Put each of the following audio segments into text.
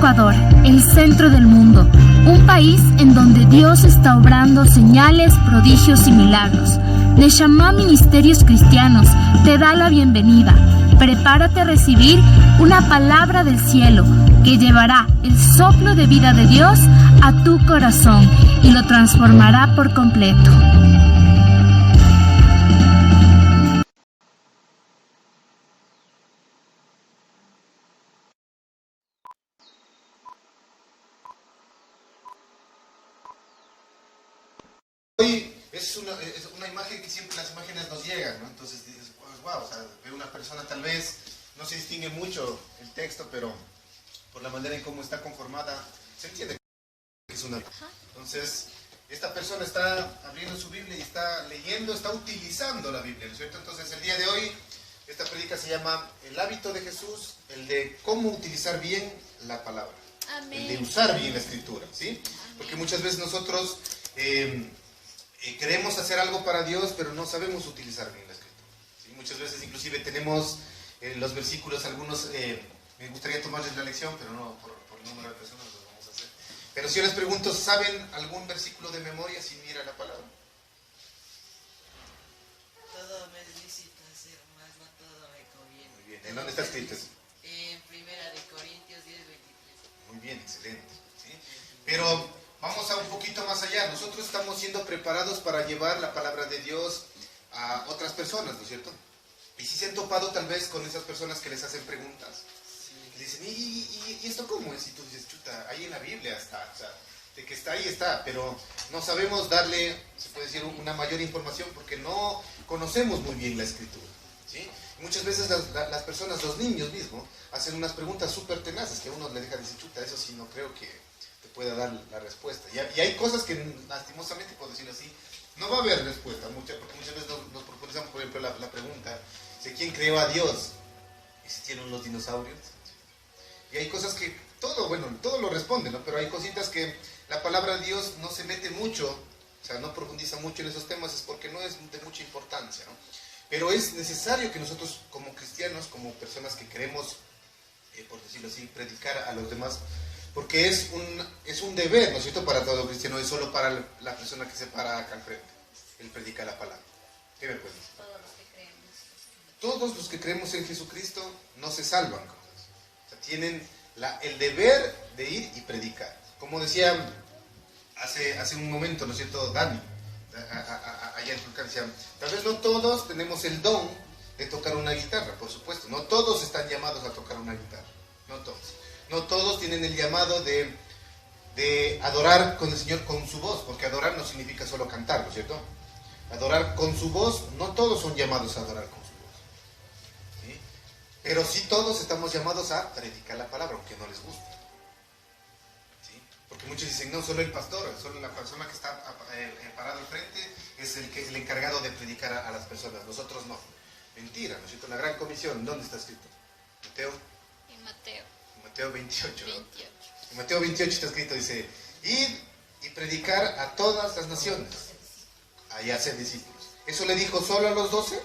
Ecuador, el centro del mundo, un país en donde Dios está obrando señales, prodigios y milagros. Neshama Ministerios Cristianos te da la bienvenida. Prepárate a recibir una palabra del cielo que llevará el soplo de vida de Dios a tu corazón y lo transformará por completo. Hoy es una imagen que siempre las imágenes nos llegan, ¿no? Entonces dices, pues, wow, o sea, ve una persona tal vez no se distingue mucho el texto, pero por la manera en cómo está conformada, se entiende que es una... Entonces, esta persona está abriendo su Biblia y está leyendo, está utilizando la Biblia, ¿no es cierto? Entonces, el día de hoy, esta prédica se llama El hábito de Jesús, el de cómo utilizar bien la palabra. Amén. El de usar bien la Escritura, ¿sí? Porque muchas veces nosotros... queremos hacer algo para Dios, pero no sabemos utilizar bien la Escritura, ¿sí? Muchas veces inclusive tenemos los versículos, algunos, me gustaría tomarles la lección, pero no por el número de personas lo vamos a hacer. Pero si yo les pregunto, ¿saben algún versículo de memoria si mira la palabra? Todo me es lícito hacer, mas no todo me conviene. Muy bien, ¿en dónde está escrito? En Primera de Corintios 10:23. Muy bien, excelente, ¿sí? Pero... vamos a un poquito más allá. Nosotros estamos siendo preparados para llevar la palabra de Dios a otras personas, ¿no es cierto? Y si se han topado tal vez con esas personas que les hacen preguntas. Y dicen, ¿y esto cómo es? Y tú dices, chuta, ahí en la Biblia está. O sea, de que está ahí está, pero no sabemos darle, se puede decir, una mayor información porque no conocemos muy bien la Escritura, ¿sí? Y muchas veces las personas, los niños mismos, hacen unas preguntas súper tenaces que a uno le deja decir, chuta, eso sí no creo que pueda dar la respuesta. Y hay cosas que, lastimosamente, por decirlo así, no va a haber respuesta, porque muchas veces nos proponemos, por ejemplo, la pregunta de quién creó a Dios, existieron los dinosaurios. Y hay cosas que todo lo responde, ¿no? Pero hay cositas que la palabra de Dios no se mete mucho, o sea, no profundiza mucho en esos temas, es porque no es de mucha importancia, ¿no? Pero es necesario que nosotros, como cristianos, como personas que queremos, por decirlo así, predicar a los demás, porque es un deber, ¿no es cierto?, para todo cristiano, es solo para la persona que se para acá al frente, el predicar la palabra. ¿Qué me puedes decir? Todos los que creemos. Todos los que creemos en Jesucristo no se salvan, o sea, tienen el deber de ir y predicar. Como decía hace un momento, ¿no es cierto?, Dani, allá en Tulcán, decía, tal vez no todos tenemos el don de tocar una guitarra, por supuesto, no todos están llamados a tocar una guitarra, no todos. No todos tienen el llamado de adorar con el Señor con su voz, porque adorar no significa solo cantar, ¿no es cierto? Adorar con su voz, no todos son llamados a adorar con su voz, ¿sí? Pero sí todos estamos llamados a predicar la palabra, aunque no les guste, ¿sí? Porque muchos dicen, no, solo el pastor, solo la persona que está parado al frente es el encargado de predicar a las personas, nosotros no. Mentira, ¿no es cierto? La gran comisión, ¿dónde está escrito? Mateo. En Mateo. Mateo 28, ¿no? 28. En Mateo 28 está escrito, dice, id y predicar a todas las naciones, y hacer discípulos. ¿Eso le dijo solo a los 12?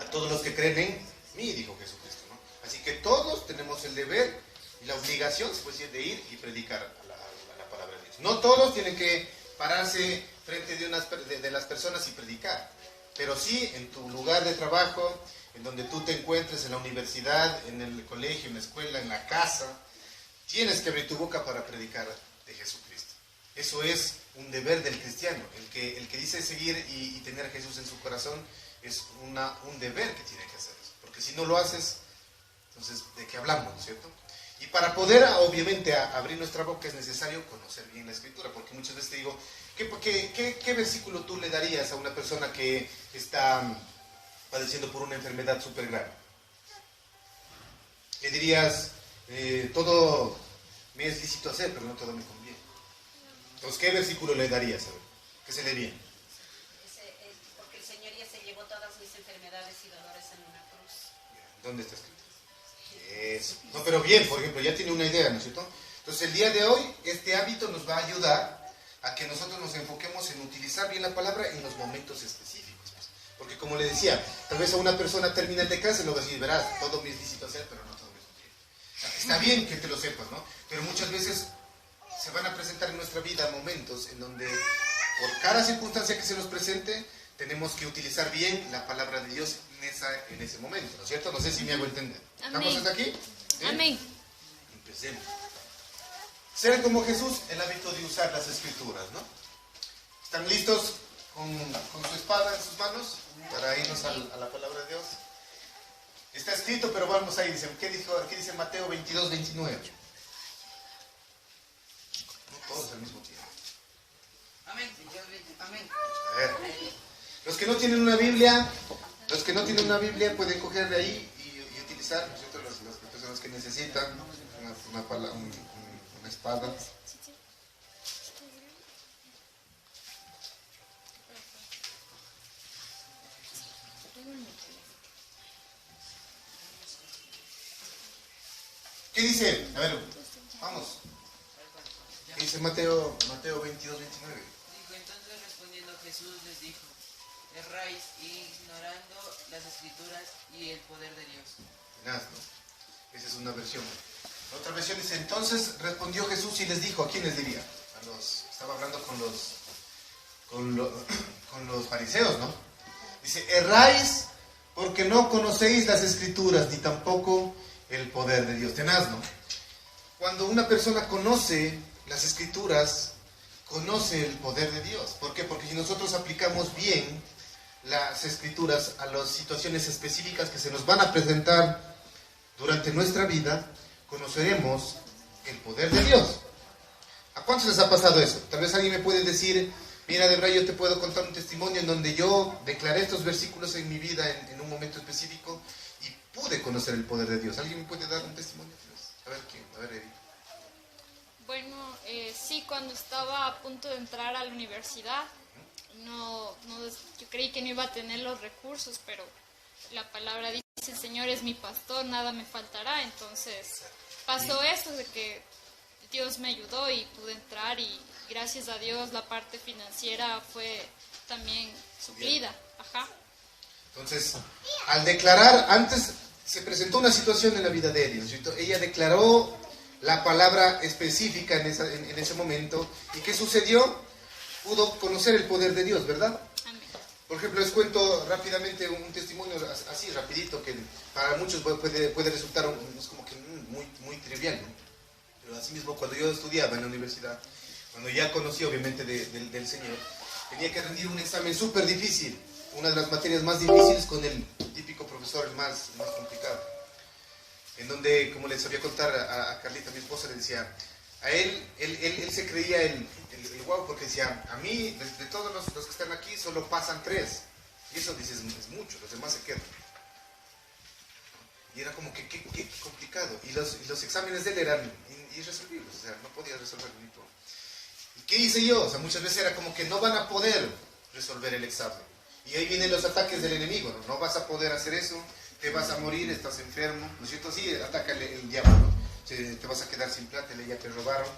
A todos los que creen en mí, dijo Jesucristo, ¿no? Así que todos tenemos el deber y la obligación, se puede decir, de ir y predicar a la palabra de Dios. No todos tienen que pararse frente de las personas y predicar, pero sí en tu lugar de trabajo, en donde tú te encuentres, en la universidad, en el colegio, en la escuela, en la casa, tienes que abrir tu boca para predicar de Jesucristo. Eso es un deber del cristiano. El que dice seguir y tener a Jesús en su corazón es un deber que tiene que hacer eso. Porque si no lo haces, entonces, ¿de qué hablamos, no es cierto? Y para poder, obviamente, abrir nuestra boca es necesario conocer bien la Escritura, porque muchas veces te digo, ¿qué versículo tú le darías a una persona que está padeciendo por una enfermedad súper grave? Le dirías, todo me es lícito hacer, pero no todo me conviene. Entonces, ¿qué versículo le darías? A ver, ¿qué se le viene? Porque el Señor ya se llevó todas mis enfermedades y dolores en una cruz. ¿Dónde está escrito? Eso. No, pero bien, por ejemplo, ya tiene una idea, ¿no es cierto? Entonces, el día de hoy, este hábito nos va a ayudar a que nosotros nos enfoquemos en utilizar bien la palabra en los momentos específicos. Pues. Porque como le decía, tal vez a una persona termina de cáncer y luego va a decir, verás, todo me es lícito hacer, pero no todo me es lícito. Está bien que te lo sepas, ¿no? Pero muchas veces se van a presentar en nuestra vida momentos en donde por cada circunstancia que se nos presente tenemos que utilizar bien la palabra de Dios en ese momento, ¿no es cierto? No sé si me hago entender. ¿Estamos hasta aquí? ¿Bien? Amén. Empecemos. Ser como Jesús, el hábito de usar las escrituras, ¿no? ¿Están listos con su espada en sus manos para irnos a la palabra de Dios? Está escrito, pero vamos a ir. ¿Qué dice Mateo 22, 29? No todos al mismo tiempo. Amén. Amén. A ver. Los que no tienen una Biblia pueden coger de ahí y utilizar, ¿no es cierto? Las personas que necesitan una espada. ¿Qué dice? A ver, vamos. ¿Qué dice Mateo 22, 29? Dijo, entonces respondiendo Jesús les dijo, erráis ignorando las escrituras y el poder de Dios. Tenaz, ¿no? Esa es una versión. La otra versión dice, entonces respondió Jesús y les dijo, ¿a quién les diría? Estaba hablando con los fariseos, ¿no? Dice, erráis porque no conocéis las escrituras ni tampoco el poder de Dios. Tenaz, ¿no? Cuando una persona conoce las escrituras, conoce el poder de Dios. ¿Por qué? Porque si nosotros aplicamos bien las escrituras a las situaciones específicas que se nos van a presentar durante nuestra vida, conoceremos el poder de Dios. ¿A cuántos les ha pasado eso? Tal vez alguien me puede decir, mira, Debra, yo te puedo contar un testimonio en donde yo declaré estos versículos en mi vida en un momento específico y pude conocer el poder de Dios. ¿Alguien me puede dar un testimonio? A ver quién, a ver, Eri. Bueno, sí, cuando estaba a punto de entrar a la universidad, yo creí que no iba a tener los recursos, pero la palabra dice, el Señor es mi pastor, nada me faltará. Entonces pasó eso, de que Dios me ayudó y pude entrar, y gracias a Dios la parte financiera fue también suplida. Ajá. Entonces, al declarar, antes se presentó una situación en la vida de Eli, ¿no es cierto? Ella declaró la palabra específica en ese momento. ¿Y qué sucedió? Pudo conocer el poder de Dios, ¿verdad? Amén. Por ejemplo, les cuento rápidamente un testimonio así, rapidito, que para muchos puede resultar es como que muy trivial, ¿no? Pero así mismo, cuando yo estudiaba en la universidad, cuando ya conocí obviamente del Señor, tenía que rendir un examen súper difícil, una de las materias más difíciles, con el típico profesor, el más complicado, en donde, como les sabía contar a Carlita, mi esposa, le decía, a él se creía el guau, porque decía, a mí, de todos los que están aquí, solo pasan 3, y eso, dices, es mucho, los demás se quedan. Y era como que qué complicado, y los exámenes de él eran irresolvibles, o sea, no podía resolver ni todo. ¿Y qué hice yo? O sea, muchas veces era como que no van a poder resolver el examen. Y ahí vienen los ataques del enemigo, ¿no? No vas a poder hacer eso, te vas a morir, estás enfermo, ¿no es cierto? Sí, ataca el diablo, ¿no? Te vas a quedar sin plata, ya te robaron,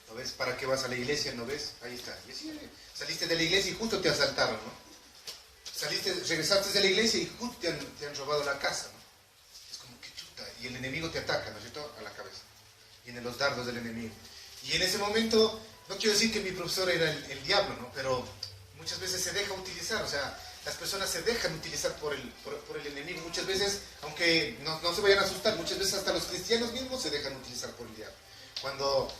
¿no ves? ¿Para qué vas a la iglesia? ¿No ves? Ahí está. Y así, saliste de la iglesia y justo te asaltaron, ¿no? Regresaste de la iglesia y justo te han robado la casa, ¿no? Es como que chuta, y el enemigo te ataca, ¿no es cierto? A la cabeza. Vienen los dardos del enemigo. Y en ese momento, no quiero decir que mi profesor era el diablo, ¿no? Pero muchas veces se deja utilizar, o sea, las personas se dejan utilizar por el enemigo. Muchas veces, aunque no se vayan a asustar, muchas veces hasta los cristianos mismos se dejan utilizar por el diablo. Cuando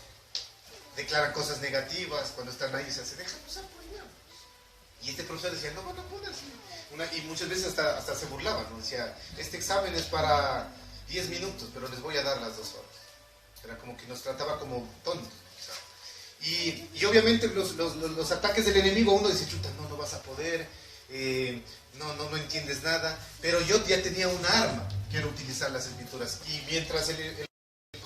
declaran cosas negativas, cuando están ahí, se dejan usar por el diablo. Y este profesor decía, no van a poder. Y muchas veces hasta se burlaban, ¿no? Decía, este examen es para 10 minutos, pero les voy a dar las 2 horas. Era como que nos trataba como tontos. Y obviamente los ataques del enemigo, uno dice, chuta, no vas a poder, no entiendes nada, pero yo ya tenía una arma, que era utilizar las escrituras, y mientras el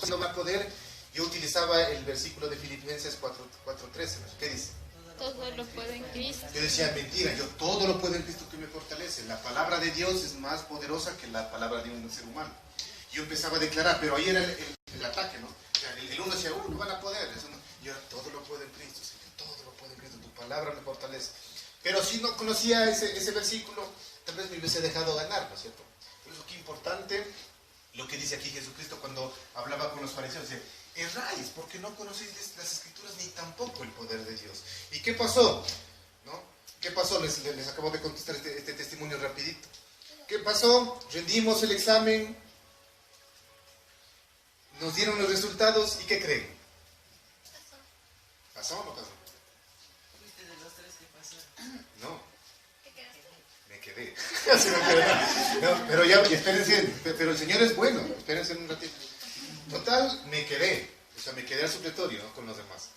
no va a poder, yo utilizaba el versículo de Filipenses 4:13, ¿qué dice? Todo lo puede en Cristo. Yo decía, mentira, yo todo lo puedo en Cristo que me fortalece, la palabra de Dios es más poderosa que la palabra de un ser humano. Yo empezaba a declarar, pero ahí era el ataque, ¿no? O sea, el uno decía, no van a poder, eso no. Yo todo lo puedo en Cristo, todo lo puedo en Cristo, tu palabra me fortalece. Pero si no conocía ese versículo, tal vez me hubiese dejado ganar, ¿no es cierto? Por eso qué importante lo que dice aquí Jesucristo cuando hablaba con los fariseos. Dice, erráis porque no conocéis las Escrituras ni tampoco el poder de Dios. ¿Y qué pasó? ¿No? ¿Qué pasó? Les acabo de contestar este testimonio rapidito. ¿Qué pasó? Rendimos el examen, nos dieron los resultados y ¿qué creen? ¿Pasó o no pasó? Fuiste de los 3 que pasaron. No. Me quedé. No, pero ya, espérense, pero el Señor es bueno, espérense un ratito. Total, me quedé, o sea, me quedé al supletorio, ¿no? Con los demás.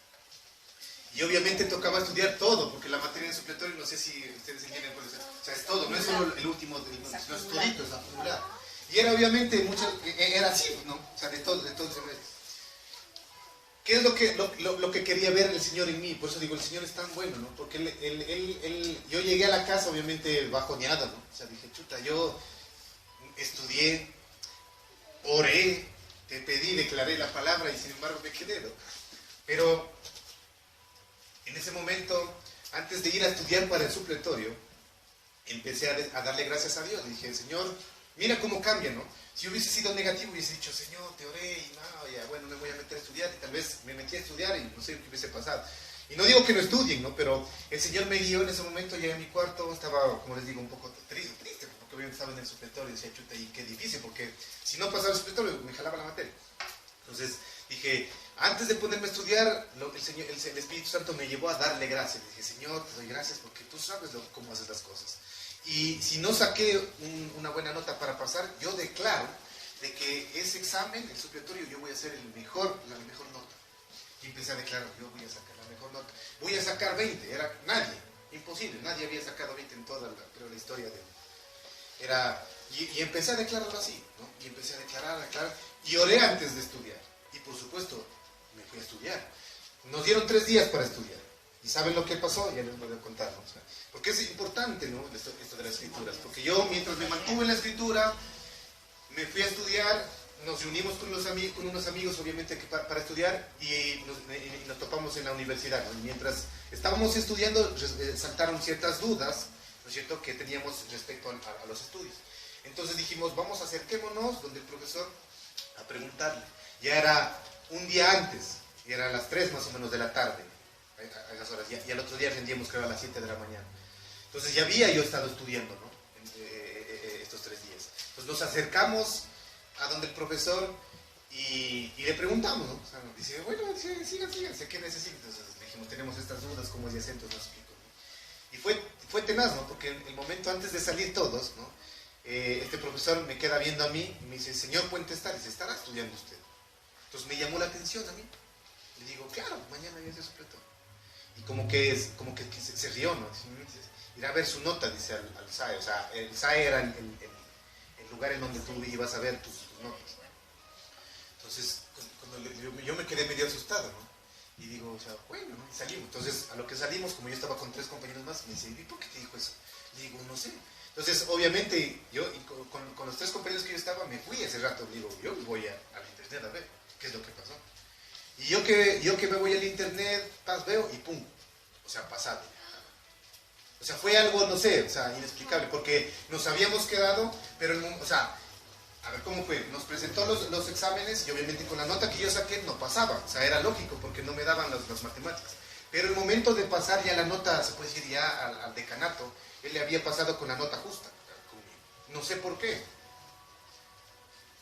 Y obviamente tocaba estudiar todo, porque la materia en supletorio, no sé si ustedes entienden, pues, o sea, es todo, no es solo el último, sino es todito, es acumular. Y era obviamente, era así, ¿no? O sea, de todo el semestre. ¿Qué es lo que quería ver el Señor en mí? Por eso digo, el Señor es tan bueno, ¿no? Porque yo llegué a la casa obviamente bajoneado, ¿no? O sea, dije, chuta, yo estudié, oré, te pedí, declaré la palabra y sin embargo me quedé, ¿no? Pero en ese momento, antes de ir a estudiar para el supletorio, empecé a darle gracias a Dios. Dije, Señor, mira cómo cambia, ¿no? Si hubiese sido negativo, hubiese dicho, Señor, te oré y no, ya, bueno, me voy a meter a estudiar. Y tal vez me metí a estudiar y no sé qué hubiese pasado. Y no digo que no estudien, ¿no? Pero el Señor me guió en ese momento, ya en mi cuarto, estaba, como les digo, un poco triste, porque obviamente estaba en el supletorio y decía, chuta, y qué difícil, porque si no pasaba el supletorio, me jalaba la materia. Entonces dije, antes de ponerme a estudiar, el Espíritu Santo me llevó a darle gracias. Dije, Señor, te doy gracias porque tú sabes cómo haces las cosas. Y si no saqué una buena nota para pasar, yo declaro de que ese examen, el supletorio, yo voy a hacer la mejor nota. Y empecé a declarar, yo voy a sacar la mejor nota. Voy a sacar 20, era nadie, imposible, nadie había sacado 20 en toda la historia de él. Y empecé a declararlo así, ¿no? Y empecé a declarar, y oré antes de estudiar. Y por supuesto, me fui a estudiar. Nos dieron 3 días para estudiar. ¿Y saben lo que pasó? Ya les voy a contar, ¿no? O sea, porque es importante, ¿no? Esto de las escrituras. Porque yo, mientras me mantuve en la escritura, me fui a estudiar, nos reunimos con unos amigos, obviamente, para estudiar, y nos topamos en la universidad, ¿no? Y mientras estábamos estudiando, saltaron ciertas dudas, ¿no es cierto?, que teníamos respecto a los estudios. Entonces dijimos, vamos, acerquémonos donde el profesor a preguntarle. Ya era un día antes, y eran las 3 más o menos de la tarde, a esas horas, y al otro día rendíamos, creo, a las 7 de la mañana. Entonces ya había yo estado estudiando, ¿no? Estos 3 días. Entonces nos acercamos a donde el profesor y le preguntamos, ¿no? O sea, nos dice, bueno, sigan, ¿qué necesitan? Entonces le dijimos, tenemos estas dudas, como es de acentos, nos explico, ¿no? Y fue tenaz, ¿no? Porque en el momento antes de salir todos, ¿no? Este profesor me queda viendo a mí y me dice, señor Puente Estar, dice, ¿estará estudiando usted? Entonces me llamó la atención a mí. Le digo, claro, mañana ya se supletorio. Y como que se rió, ¿no? Ir a ver su nota, dice al SAE. O sea, el SAE era el lugar en donde tú ibas a ver tus notas. Entonces, cuando yo me quedé medio asustado, ¿no? Y digo, o sea, bueno, ¿no? Y salimos. Entonces, a lo que salimos, como yo estaba con 3 compañeros más, me dice, ¿y por qué te dijo eso? Le digo, no sé. Entonces, obviamente, yo con los 3 compañeros que yo estaba, me fui ese rato. Digo, yo voy al internet a ver qué es lo que pasó. Y yo que me voy al internet, veo y pum, o sea, pasado. O sea, fue algo, no sé, o sea, inexplicable, porque nos habíamos quedado, pero, o sea, a ver cómo fue, nos presentó los exámenes y obviamente con la nota que yo saqué no pasaba, o sea, era lógico porque no me daban las matemáticas. Pero el momento de pasar ya la nota, se puede decir ya al decanato, él le había pasado con la nota justa, no sé por qué.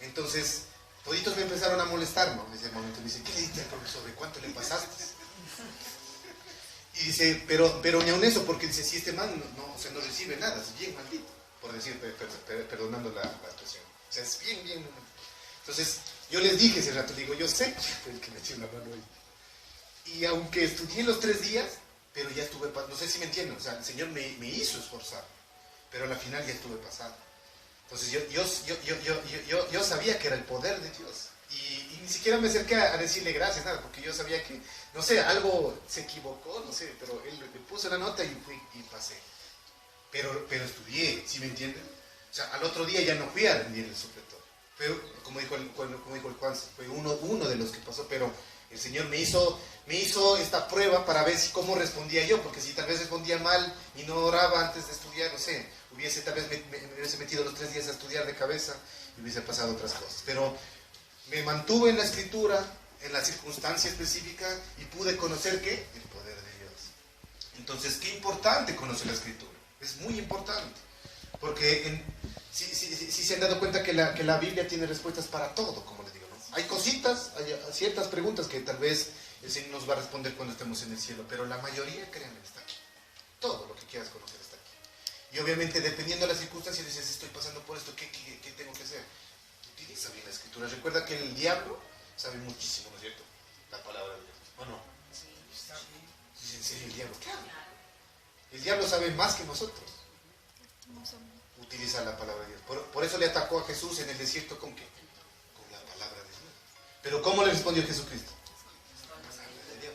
Entonces, toditos me empezaron a molestar, ¿no? En ese momento me dice, ¿qué le diste al profesor? ¿De cuánto le pasaste? Y dice, pero ni aun eso, porque dice, si este man no recibe nada, es bien maldito, por decir, perdonando la expresión. O sea, es bien. Entonces, yo les dije ese rato, digo, yo sé que fue el que me echó la mano hoy. Y aunque estudié los 3 días, pero ya estuve, no sé si me entienden, o sea, el Señor me hizo esforzar, pero al final ya estuve pasado. Entonces yo sabía que era el poder de Dios. Y ni siquiera me acerqué a decirle gracias, nada, porque yo sabía que, no sé, algo se equivocó, no sé, pero él me puso la nota y fui y pasé. Pero estudié, ¿sí me entienden? O sea, al otro día ya no fui a rendir el supletorio. Fue, como dijo el Juan, fue uno de los que pasó, pero el Señor me hizo esta prueba para ver cómo respondía yo, porque si tal vez respondía mal y no oraba antes de estudiar, no sé, tal vez me hubiese metido los 3 días a estudiar de cabeza y hubiese pasado otras cosas. Pero me mantuve en la escritura, en la circunstancia específica, y pude conocer, ¿qué? El poder de Dios. Entonces, qué importante conocer la escritura. Es muy importante. Porque si se han dado cuenta que la Biblia tiene respuestas para todo, como les digo, ¿no? Hay cositas, hay ciertas preguntas que tal vez el Señor nos va a responder cuando estemos en el cielo, pero la mayoría, créanme, está aquí. Todo lo que quieras conocer está aquí. Y obviamente, dependiendo de las circunstancias, dices, estoy pasando por esto, ¿qué tengo que hacer? Utiliza bien la escritura. Recuerda que el diablo sabe muchísimo, ¿no es cierto? La palabra de Dios, ¿o no? Sí. ¿En serio el diablo? Claro. El diablo sabe más que nosotros. Utiliza la palabra de Dios. Por eso le atacó a Jesús en el desierto, ¿con qué? Con la palabra de Dios. Pero ¿cómo le respondió Jesucristo? De Dios.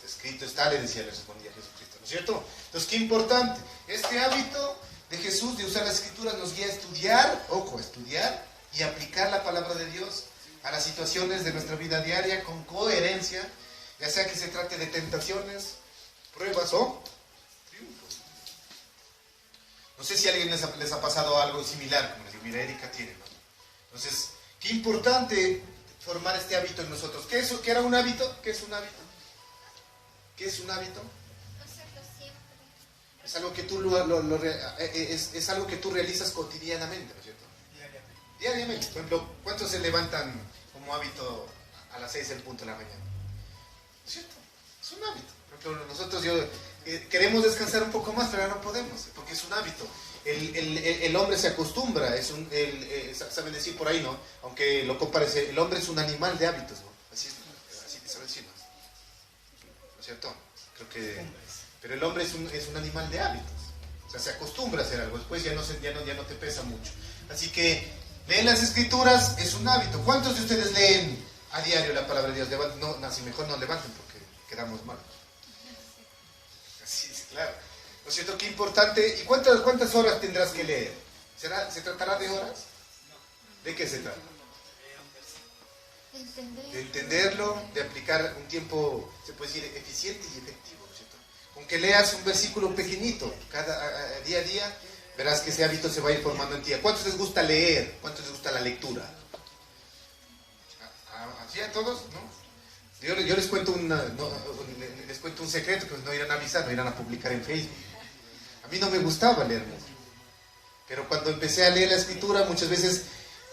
Escrito está, le respondía Jesucristo, ¿no es cierto? Entonces, qué importante. Este hábito de Jesús de usar la escritura nos guía a estudiar, ojo, a estudiar y aplicar la palabra de Dios a las situaciones de nuestra vida diaria con coherencia, ya sea que se trate de tentaciones, pruebas o triunfos. No sé si a alguien les ha pasado algo similar, como les digo, mira, Erika tiene, ¿no? Entonces, qué importante formar este hábito en nosotros. ¿Qué era un hábito? ¿Qué es un hábito? ¿Qué es un hábito? Hacerlo siempre. Es algo que tú es algo que tú realizas cotidianamente, ¿no es cierto? Diariamente. Por ejemplo, ¿cuántos se levantan como hábito a las 6 en punto de la mañana? ¿No es cierto? Es un hábito. Por ejemplo, nosotros queremos descansar un poco más, pero no podemos, porque es un hábito. El hombre se acostumbra, saben decir por ahí, ¿no? Aunque lo compares, el hombre es un animal de hábitos, ¿no? Así que saben decir, ¿no es cierto? Creo que... Pero el hombre es un animal de hábitos. O sea, se acostumbra a hacer algo, después ya no te pesa mucho. Así que leer las escrituras es un hábito. ¿Cuántos de ustedes leen a diario la palabra de Dios? No, si mejor no levanten porque quedamos mal. Así es, claro. ¿No es cierto? Qué importante. ¿Y cuántas horas tendrás que leer? ¿Se tratará de horas? ¿De qué se trata? De entenderlo, de aplicar un tiempo, se puede decir, eficiente y efectivo, ¿no es cierto? Con que leas un versículo pequeñito, día a día, verás que ese hábito se va a ir formando en ti. ¿A cuántos les gusta leer? ¿Cuántos les gusta la lectura? ¿Así a todos? ¿No? Yo les cuento les cuento un secreto que no irán a avisar, no irán a publicar en Facebook. A mí no me gustaba leer mucho, pero cuando empecé a leer la escritura, muchas veces,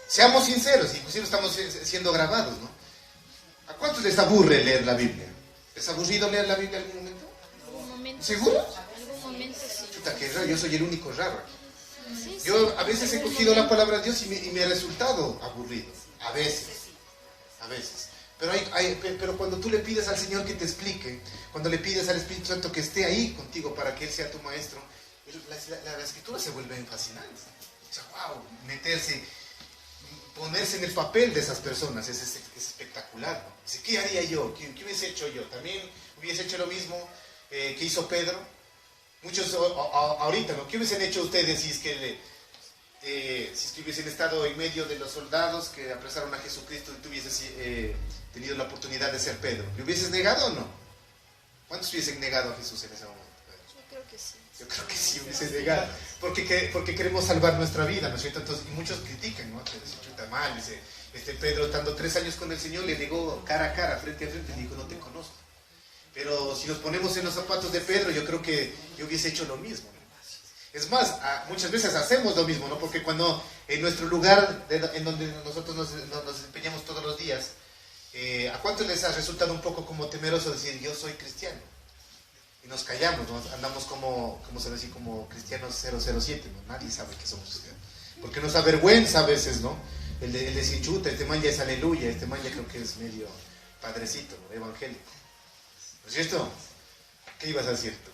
seamos sinceros, inclusive estamos siendo grabados, ¿no? ¿A cuántos les aburre leer la Biblia? ¿Les ha aburrido leer la Biblia en algún momento? Algún momento. ¿Seguro? Algún momento sí. Chuta, qué raro, yo soy el único raro aquí. Sí, Yo a veces he cogido la palabra de Dios y me ha resultado aburrido. A veces. Pero cuando tú le pides al Señor que te explique, cuando le pides al Espíritu Santo que esté ahí contigo para que Él sea tu maestro, la escritura se vuelve fascinante. O sea, wow, ponerse en el papel de esas personas es espectacular, ¿no? Dice, ¿qué haría yo? ¿Qué hubiese hecho yo? También hubiese hecho lo mismo que hizo Pedro. Muchos ahorita, ¿no? ¿Qué hubiesen hecho ustedes si es que hubiesen estado en medio de los soldados que apresaron a Jesucristo y tú hubieses tenido la oportunidad de ser Pedro? ¿Le hubieses negado o no? ¿Cuántos hubiesen negado a Jesús en ese momento? Yo creo que sí. Yo creo que sí hubiesen negado, porque queremos salvar nuestra vida, ¿no es cierto? Entonces, y muchos critican, ¿no? Que se chuta mal, dice, Pedro, estando 3 años con el Señor, le negó cara a cara, frente a frente, le dijo, no te conozco. Pero si nos ponemos en los zapatos de Pedro, yo creo que yo hubiese hecho lo mismo, ¿no? Es más, muchas veces hacemos lo mismo, ¿no? Porque cuando en nuestro lugar, en donde nosotros nos desempeñamos todos los días, ¿a cuántos les ha resultado un poco como temeroso decir, yo soy cristiano? Y nos callamos, ¿no? Andamos como se dice, como cristianos 007, ¿no? Nadie sabe que somos cristianos. Porque nos avergüenza a veces, ¿no? El decir, chuta, este man ya es aleluya, este man ya creo que es medio padrecito, ¿no? Evangélico. ¿No es cierto? ¿Qué ibas a decir tú?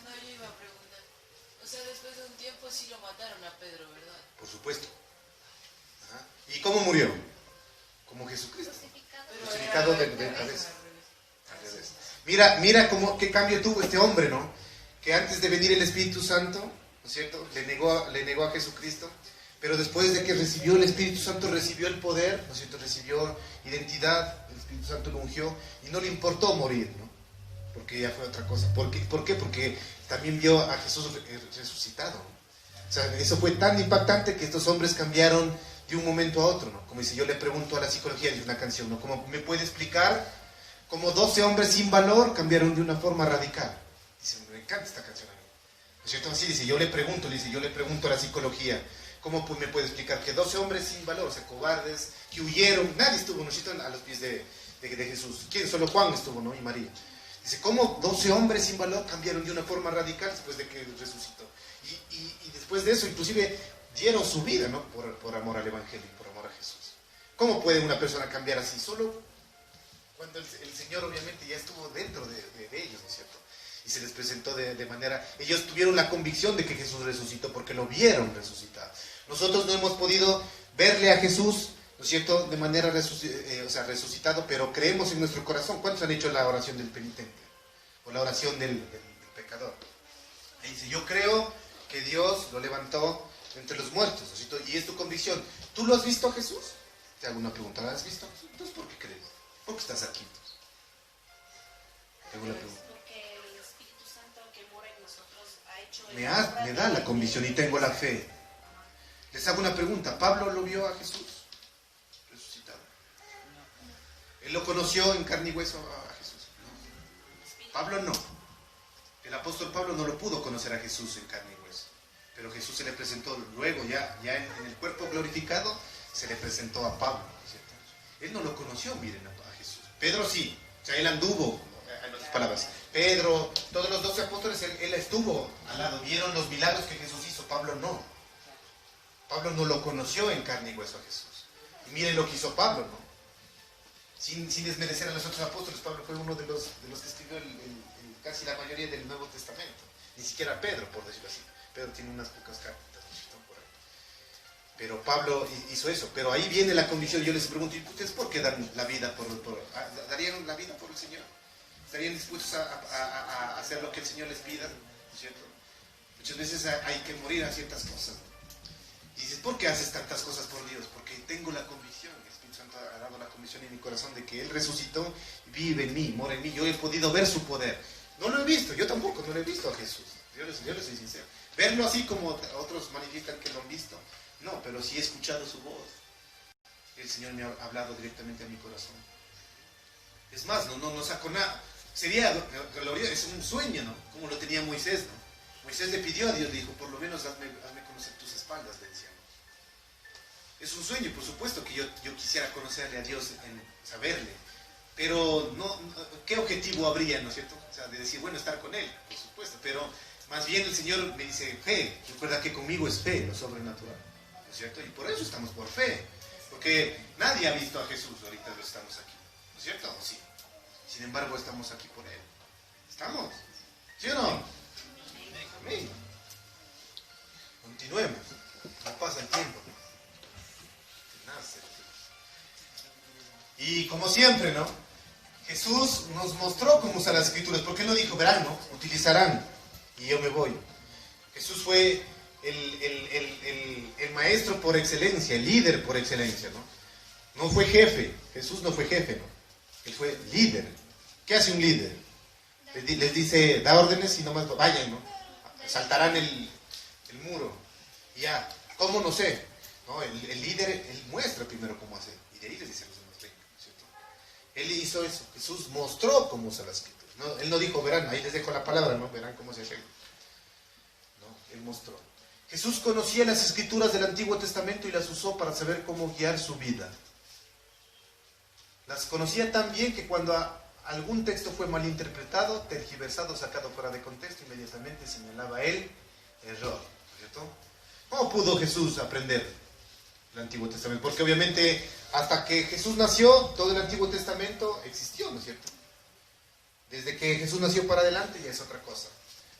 No, yo iba a preguntar. O sea, después de un tiempo sí lo mataron a Pedro, ¿verdad? Por supuesto. Ajá. ¿Y cómo murió? Como Jesucristo. Crucificado de cabeza. Al revés. Mira qué cambio tuvo este hombre, ¿no? Que antes de venir el Espíritu Santo, ¿no es cierto? Le negó a Jesucristo, pero después de que recibió el Espíritu Santo, recibió el poder, ¿no es cierto? Recibió identidad, el Espíritu Santo lo ungió y no le importó morir, ¿no? Porque ya fue otra cosa. ¿Por qué? Porque también vio a Jesús resucitado, ¿no? O sea, eso fue tan impactante que estos hombres cambiaron de un momento a otro, ¿no? Como dice, yo le pregunto a la psicología de una canción, ¿no? ¿Cómo me puede explicar cómo 12 hombres sin valor cambiaron de una forma radical? Dice, me encanta esta canción a mí. ¿No es cierto? Así dice, yo le pregunto a la psicología, ¿cómo me puede explicar que 12 hombres sin valor, o sea, cobardes, que huyeron, nadie estuvo, ¿no es cierto?, a los pies de Jesús? ¿Quién? Solo Juan estuvo, ¿no? Y María. Dice, ¿cómo 12 hombres sin valor cambiaron de una forma radical después de que resucitó? Y después de eso, inclusive, dieron su vida, ¿no? Por amor al Evangelio, por amor a Jesús. ¿Cómo puede una persona cambiar así? Solo cuando el Señor obviamente ya estuvo dentro de ellos, ¿no es cierto? Y se les presentó de manera... Ellos tuvieron la convicción de que Jesús resucitó porque lo vieron resucitar. Nosotros no hemos podido verle a Jesús, ¿no es cierto?, de manera resucitado, pero creemos en nuestro corazón. ¿Cuántos han hecho la oración del penitente? O la oración del pecador. Y dice, yo creo que Dios lo levantó entre los muertos, ¿no es cierto? Y es tu convicción. ¿Tú lo has visto a Jesús? Te hago una pregunta, ¿lo has visto? Entonces, ¿por qué crees? ¿Por qué estás aquí? Te hago una pregunta. Porque el Espíritu Santo que mora en nosotros ha hecho... Me da la convicción y tengo la fe. Les hago una pregunta. ¿Pablo lo vio a Jesús resucitado? ¿Él lo conoció en carne y hueso a Jesús? No. Pablo no. El apóstol Pablo no lo pudo conocer a Jesús en carne y hueso. Pero Jesús se le presentó luego, ya en el cuerpo glorificado, se le presentó a Pablo, ¿cierto? Él no lo conoció, miren, a Jesús. Pedro sí, o sea, él anduvo, en otras palabras. Pedro, todos los 12 apóstoles, él estuvo al lado, vieron los milagros que Jesús hizo, Pablo no. Pablo no lo conoció en carne y hueso a Jesús. Y miren lo que hizo Pablo, ¿no? Sin desmerecer a los otros apóstoles, Pablo fue uno de los que escribió casi la mayoría del Nuevo Testamento. Ni siquiera Pedro, por decirlo así. Pedro tiene unas pocas cartas, ¿no? Por ahí. Pero Pablo hizo eso. Pero ahí viene la convicción. Yo les pregunto, ¿y ustedes por qué dan la vida darían la vida por el Señor? ¿Estarían dispuestos a hacer lo que el Señor les pida? ¿No es cierto? Muchas veces hay que morir a ciertas cosas, ¿no? Y dices, ¿por qué haces tantas cosas por Dios? Porque tengo la convicción, el Espíritu Santo ha dado la convicción en mi corazón de que Él resucitó, vive en mí, mora en mí. Yo he podido ver su poder. No lo he visto, yo tampoco no lo he visto a Jesús. Yo les soy sincero. Verlo así como otros manifiestan que lo han visto, no, pero sí he escuchado su voz. El Señor me ha hablado directamente a mi corazón. Es más, no sacó nada. Sería glorioso, es un sueño, ¿no? Como lo tenía Moisés, ¿no? Moisés le pidió a Dios, le dijo, por lo menos hazme conocer tus espaldas, le decía. Es un sueño, por supuesto que yo quisiera conocerle a Dios, saberle, pero ¿qué objetivo habría, no es cierto? O sea, de decir, bueno, estar con Él, por supuesto, pero más bien el Señor me dice, fe, recuerda que conmigo es fe, lo sobrenatural, ¿no es cierto? Y por eso estamos por fe, porque nadie ha visto a Jesús, ahorita lo estamos aquí, ¿no es cierto? Sí. Sin embargo, estamos aquí por Él. ¿Estamos? ¿Sí o no? Amén. Continuemos. No pasa el tiempo. Y como siempre, ¿no? Jesús nos mostró cómo usar las Escrituras. ¿Por qué no dijo, verán, no? Utilizarán y yo me voy? Jesús fue el maestro por excelencia, el líder por excelencia, ¿no? No fue jefe. Jesús no fue jefe, ¿no? Él fue líder. ¿Qué hace un líder? Les dice, da órdenes y nomás vayan, ¿no? Saltarán el muro. Y ya, ¿cómo? No sé. ¿No? El líder, él muestra primero cómo hacer. Y de ahí les dice a los demás, vengan, ¿cierto? Él hizo eso. Jesús mostró cómo usar las Escrituras, ¿no? Él no dijo, verán, ahí les dejo la palabra, ¿no? Verán cómo se arregla. No, él mostró. Jesús conocía las Escrituras del Antiguo Testamento y las usó para saber cómo guiar su vida. Las conocía tan bien que cuando algún texto fue malinterpretado, tergiversado, sacado fuera de contexto, inmediatamente señalaba el error, ¿cierto? ¿Cómo pudo Jesús aprender el Antiguo Testamento? Porque obviamente hasta que Jesús nació, todo el Antiguo Testamento existió, ¿no es cierto? Desde que Jesús nació para adelante ya es otra cosa.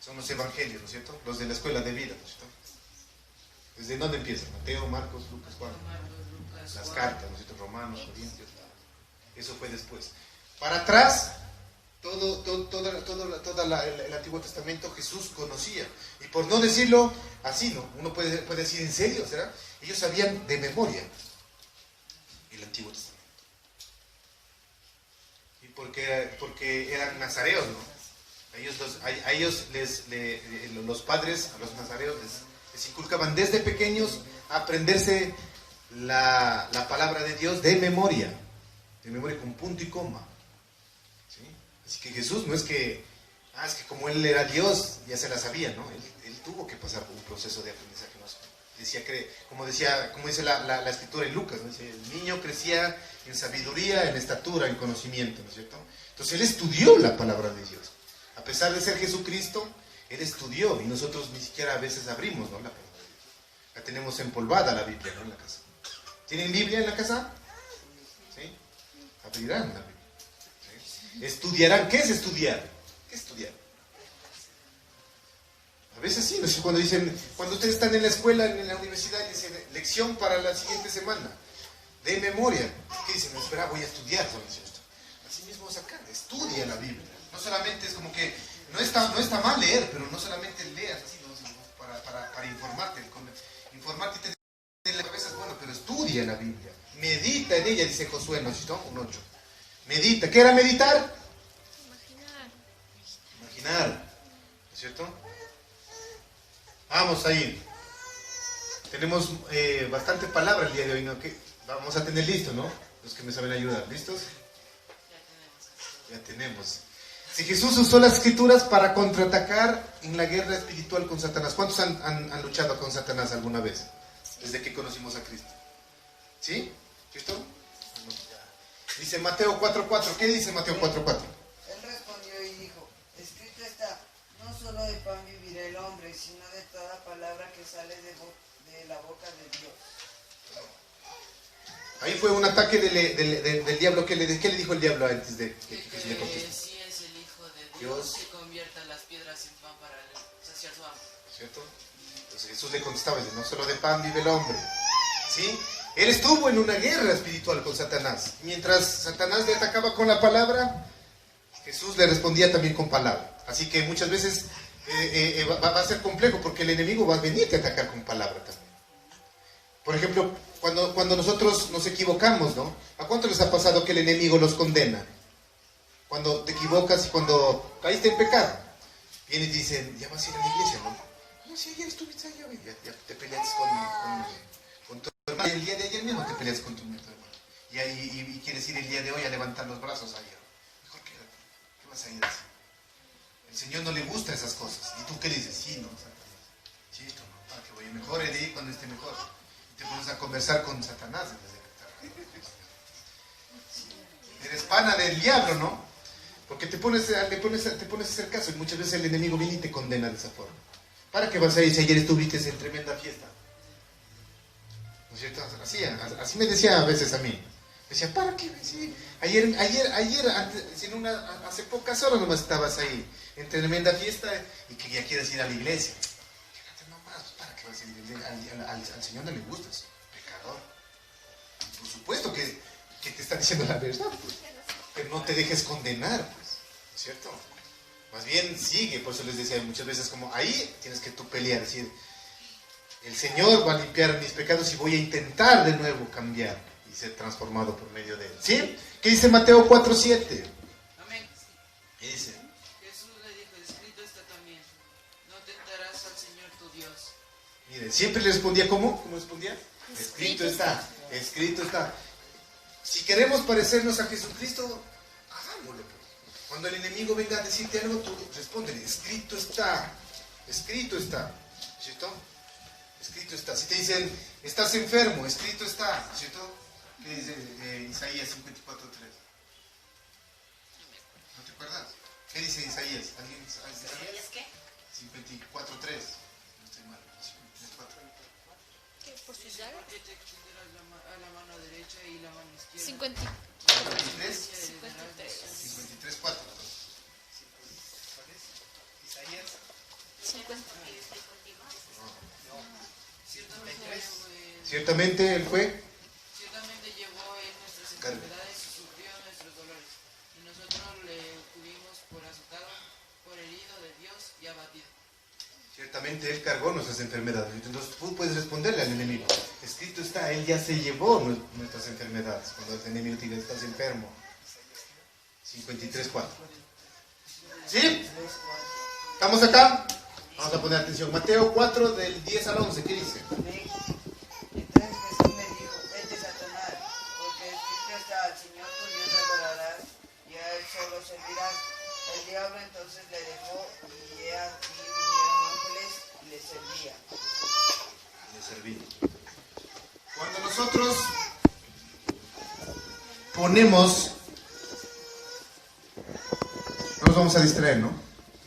Son los evangelios, ¿no es cierto? Los de la escuela de vida, ¿no es cierto? ¿Desde dónde empiezan? Mateo, Marcos, Lucas, Juan. Las cartas, ¿no es cierto? Romanos, Corintios. Eso fue después. Para atrás, todo el Antiguo Testamento Jesús conocía. Y por no decirlo así, ¿no? Uno puede decir, ¿en serio? ¿Será? Ellos sabían de memoria el Antiguo Testamento. Y porque eran nazareos, ¿no? A ellos los padres, a los nazareos, les inculcaban desde pequeños a aprenderse la palabra de Dios de memoria con punto y coma. ¿Sí? Así que Jesús no es que, es que como Él era Dios, ya se la sabía, ¿no? Él tuvo que pasar por un proceso de aprendizaje. ¿No? Como dice la escritura en Lucas, ¿no? Dice, el niño crecía en sabiduría, en estatura, en conocimiento, ¿no es cierto? Entonces Él estudió la palabra de Dios. A pesar de ser Jesucristo, Él estudió, y nosotros ni siquiera a veces abrimos, ¿no?, la palabra de Dios. La tenemos empolvada la Biblia, ¿no?, en la casa. ¿Tienen Biblia en la casa? ¿Sí? Abrirán la Biblia. ¿Sí? Estudiarán. ¿Qué es estudiar? ¿Qué es estudiar? A veces sí, ¿no? Cuando ustedes están en la escuela, en la universidad, dicen lección para la siguiente semana, de memoria. ¿Qué dicen? Espera, voy a estudiar. Así mismo es acá, estudia la Biblia. No solamente es como que, no está mal leer, pero no solamente leas así, ¿no? Para informarte. Informarte en la cabeza es bueno, pero estudia la Biblia. Medita en ella, dice Josué, ¿no? 1:8. Medita. ¿Qué era meditar? Imaginar. ¿No es cierto? Vamos ahí. Tenemos bastante palabra el día de hoy, ¿no? ¿Qué? Vamos a tener listo, ¿no? Los que me saben ayudar. ¿Listos? Ya tenemos. Si Jesús usó las escrituras para contraatacar en la guerra espiritual con Satanás, ¿cuántos han luchado con Satanás alguna vez? Desde que conocimos a Cristo. ¿Sí? ¿Cristo? Dice Mateo 4:4. ¿Qué dice Mateo 4:4? Él respondió y dijo, escrito está, no solo de pan vivirá el hombre, sino de toda palabra que sale de la boca de Dios. Ahí fue un ataque del diablo. ¿Qué le dijo el diablo antes de que Jesús le contestó? Si es el Hijo de Dios, que convierta las piedras en pan para saciar su hambre. ¿Cierto? Entonces Jesús le contestaba, dice, no solo de pan vive el hombre. ¿Sí? Él estuvo en una guerra espiritual con Satanás. Mientras Satanás le atacaba con la palabra, Jesús le respondía también con palabra. Así que muchas veces va a ser complejo porque el enemigo va a venirte a atacar con palabra también. Por ejemplo, cuando nosotros nos equivocamos, ¿no? ¿A cuánto les ha pasado que el enemigo los condena? Cuando te equivocas y cuando caíste en pecado. Vienen y te dicen, ya vas a ir a la iglesia, ¿no? No, si ayer estuviste allá, ya te peleaste con tu hermano. El día de ayer mismo te peleaste con tu hermano. Y quieres ir el día de hoy a levantar los brazos ayer. Mejor quédate. ¿Qué vas a ir así? El Señor no le gusta esas cosas. ¿Y tú qué dices? Sí, no, Satanás. Sí, esto no, para que vaya mejor, he de ir cuando esté mejor. Te pones a conversar con Satanás en vez de eres pana del diablo, ¿no? Porque te pones a hacer caso y muchas veces el enemigo viene y te condena de esa forma. ¿Para qué vas a ir si ayer estuviste en tremenda fiesta? ¿No es cierto? Así me decía a veces a mí. Me decía, ¿para qué? Sí, ayer hace pocas horas nomás estabas ahí en tremenda fiesta y que ya quieres ir a la iglesia. ¿Para qué vas a ir? Al Señor no le gustas, pecador. Por supuesto que te está diciendo la verdad, pues. Pero no te dejes condenar, pues, ¿cierto? Más bien sigue, por eso les decía muchas veces como ahí tienes que tú pelear, decir, el Señor va a limpiar mis pecados y voy a intentar de nuevo cambiar y ser transformado por medio de Él. ¿Sí? ¿Qué dice Mateo 4:7? Amén. ¿Qué dice? Jesús le dijo, escrito está también, no tentarás al Señor tu Dios. Miren, siempre le respondía, ¿cómo? ¿Cómo respondía? Escrito está, escrito está. Si queremos parecernos a Jesucristo, hagámoslo. Cuando el enemigo venga a decirte algo, tú respóndele, escrito está, ¿cierto? Escrito está. Si te dicen, estás enfermo, escrito está, ¿cierto? ¿Qué dice Isaías 54:3? ¿No te acuerdas? ¿Qué dice Isaías? ¿Alguien sabe? ¿Isaías qué? 54:3. No estoy mal. 53:4. ¿Qué? ¿Por sus Dice, llagas? porque te extenderás a la mano derecha y la mano izquierda. 53:4. Isaías 50. Ciertamente Él fue. Ciertamente llevó en nuestras enfermedades y sufrió nuestros dolores. Y nosotros le tuvimos por azotado, por herido de Dios y abatido. Ciertamente Él cargó nuestras enfermedades. Entonces tú puedes responderle al enemigo. Escrito está, Él ya se llevó nuestras enfermedades. Cuando el enemigo te dice, estás enfermo. 53:4. ¿Sí? ¿Estamos acá? Vamos a poner atención. Mateo 4 del 10 al 11. ¿Qué dice? Amén. Entonces Jesús le dijo, El diablo entonces le dejó y he aquí vinieron ángeles y le servían. Le serví. Cuando nosotros ponemos, no nos vamos a distraer, ¿no?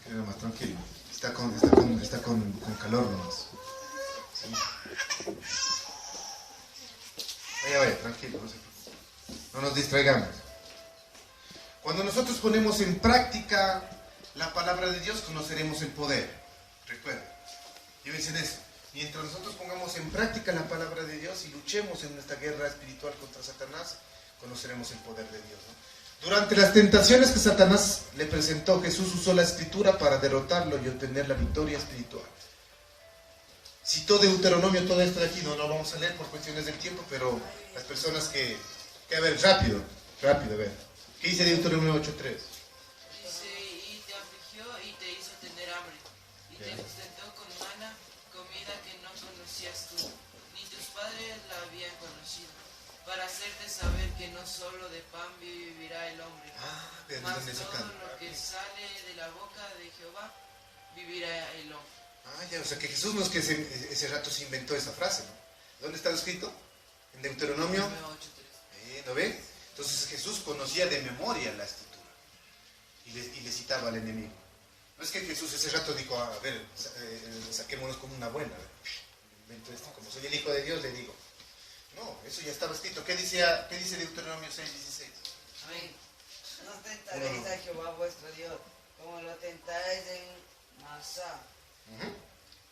Nada más, tranquilo. Está con calor nomás. ¿Sí? Vaya, tranquilo, no se preocupe. No nos distraigamos. Cuando nosotros ponemos en práctica la palabra de Dios, conoceremos el poder. Recuerden, llévense eso. Mientras nosotros pongamos en práctica la palabra de Dios y luchemos en esta guerra espiritual contra Satanás, conoceremos el poder de Dios, ¿no? Durante las tentaciones que Satanás le presentó, Jesús usó la escritura para derrotarlo y obtener la victoria espiritual. Citó Deuteronomio, todo esto de aquí, no lo vamos a leer por cuestiones del tiempo, pero las personas que a ver, rápido, a ver. ¿Qué dice Deuteronomio 8:3? Dice, y te afligió y te hizo tener hambre, y te sustentó con maná, comida que no conocías tú, ni tus padres la habían conocido, para hacerte saber que no solo de pan vivirá el hombre, mas todo lo que sale de la boca de Jehová vivirá el hombre. Ya, o sea que Jesús no es que ese rato se inventó esa frase, ¿no? ¿Dónde está escrito? En Deuteronomio 8:3. ¿No ve? Entonces Jesús conocía de memoria la escritura y le citaba al enemigo. No es que Jesús ese rato dijo, a ver, saquémonos como una buena. Invento esto, como soy el Hijo de Dios, le digo. No, eso ya estaba escrito. ¿Qué dice Deuteronomio 6:16? Amén. No tentaréis a Jehová vuestro Dios, como lo tentáis en Masá.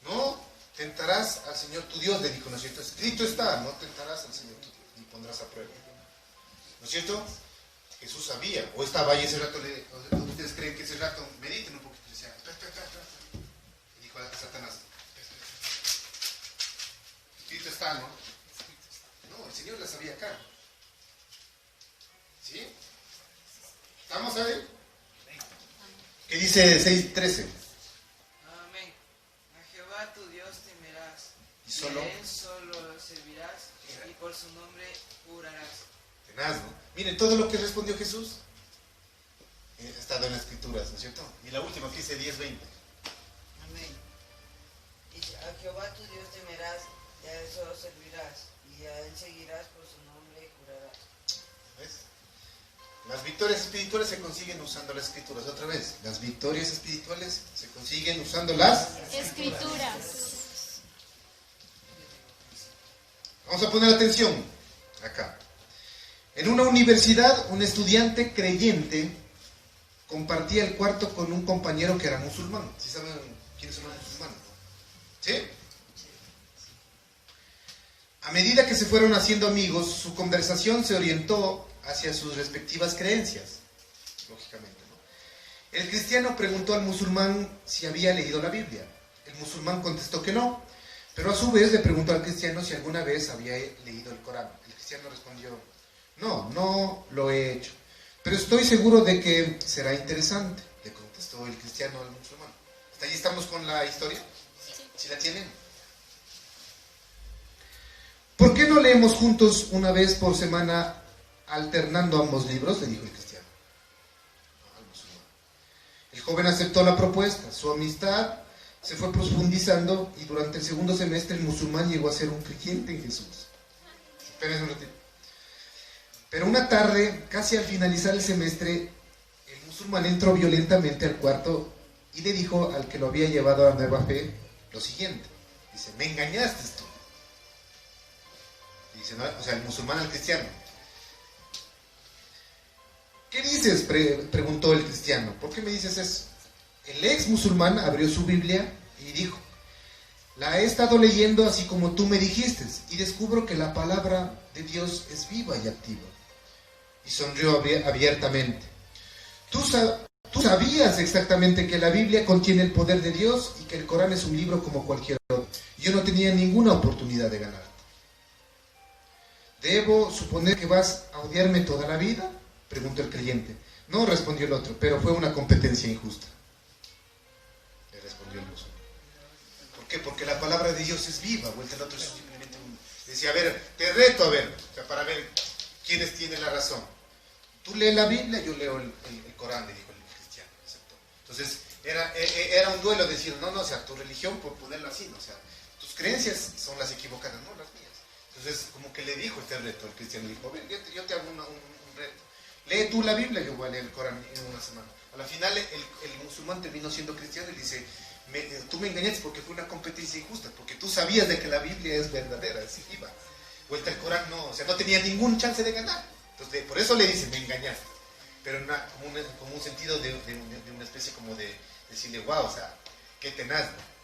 No tentarás al Señor tu Dios, le dijo, ¿no es cierto? Escrito está, no tentarás al Señor tu Dios, ni pondrás a prueba. ¿No es cierto? Jesús sabía, o estaba ahí ese rato, ustedes creen que ese rato, mediten un poquito, decía, espera. Y dijo a Satanás, escrito está, ¿no? No, el Señor la sabía acá. ¿Sí? ¿Estamos ahí? ¿Qué dice 6:13? Amén. A Jehová tu Dios temerás, Y solo a él solo servirás, y por su nombre jurarás. tenaz, ¿no? Miren, todo lo que respondió Jesús ha estado en las Escrituras, ¿no es cierto? Y la última que dice 10:20. Amén. Dice, a Jehová tu Dios temerás, y a él solo servirás, y a él seguirás por su nombre y jurarás. ¿Ves? Las victorias espirituales se consiguen usando las Escrituras. Otra vez, las victorias espirituales se consiguen usando las... Escrituras. Vamos a poner atención acá. En una universidad, un estudiante creyente compartía el cuarto con un compañero que era musulmán. ¿Sí saben quiénes son los musulmanes? ¿Sí? A medida que se fueron haciendo amigos, su conversación se orientó hacia sus respectivas creencias, lógicamente, ¿no? El cristiano preguntó al musulmán si había leído la Biblia. El musulmán contestó que no, pero a su vez le preguntó al cristiano si alguna vez había leído el Corán. El cristiano respondió, no lo he hecho, pero estoy seguro de que será interesante, le contestó el cristiano al musulmán. ¿Hasta ahí estamos con la historia? ¿Sí la tienen? ¿Por qué no leemos juntos una vez por semana alternando ambos libros?, le dijo el cristiano al musulmán. El joven aceptó la propuesta. Su amistad se fue profundizando y durante el segundo semestre el musulmán llegó a ser un creyente en Jesús. Espérense un ratito. Pero una tarde, casi al finalizar el semestre, el musulmán entró violentamente al cuarto y le dijo al que lo había llevado a la nueva fe lo siguiente. Dice, me engañaste tú. Dice, no, o sea, el musulmán al cristiano. ¿Qué dices?, preguntó el cristiano. ¿Por qué me dices eso? El ex musulmán abrió su Biblia y dijo, la he estado leyendo así como tú me dijiste y descubro que la palabra de Dios es viva y activa. Y sonrió abiertamente. Tú sabías exactamente que la Biblia contiene el poder de Dios y que el Corán es un libro como cualquier otro. Yo no tenía ninguna oportunidad de ganarte. ¿Debo suponer que vas a odiarme toda la vida?, preguntó el creyente. No, respondió el otro, pero fue una competencia injusta, le respondió el musulmán. ¿Por qué? Porque la palabra de Dios es viva. Vuelta el otro simplemente decía, a ver, te reto, o sea, para ver quiénes tienen la razón. Tú lees la Biblia, yo leo el Corán, le dijo el cristiano. Aceptó. Entonces, era un duelo decir, no, o sea, tu religión, por ponerlo así, ¿no? O sea, tus creencias son las equivocadas, no las mías. Entonces, como que le dijo este reto, el cristiano dijo, ven, yo te hago un reto. Lee tú la Biblia, yo voy a leer el Corán en una semana. A la final, el musulmán terminó siendo cristiano y dice, tú me engañaste porque fue una competencia injusta, porque tú sabías de que la Biblia es verdadera, así iba. Vuelta el Corán, no, o sea, no tenía ningún chance de ganar. Entonces, por eso le dice, me engañaste. Pero como un sentido de una especie como de decirle, wow, o sea, qué tenaz, ¿no?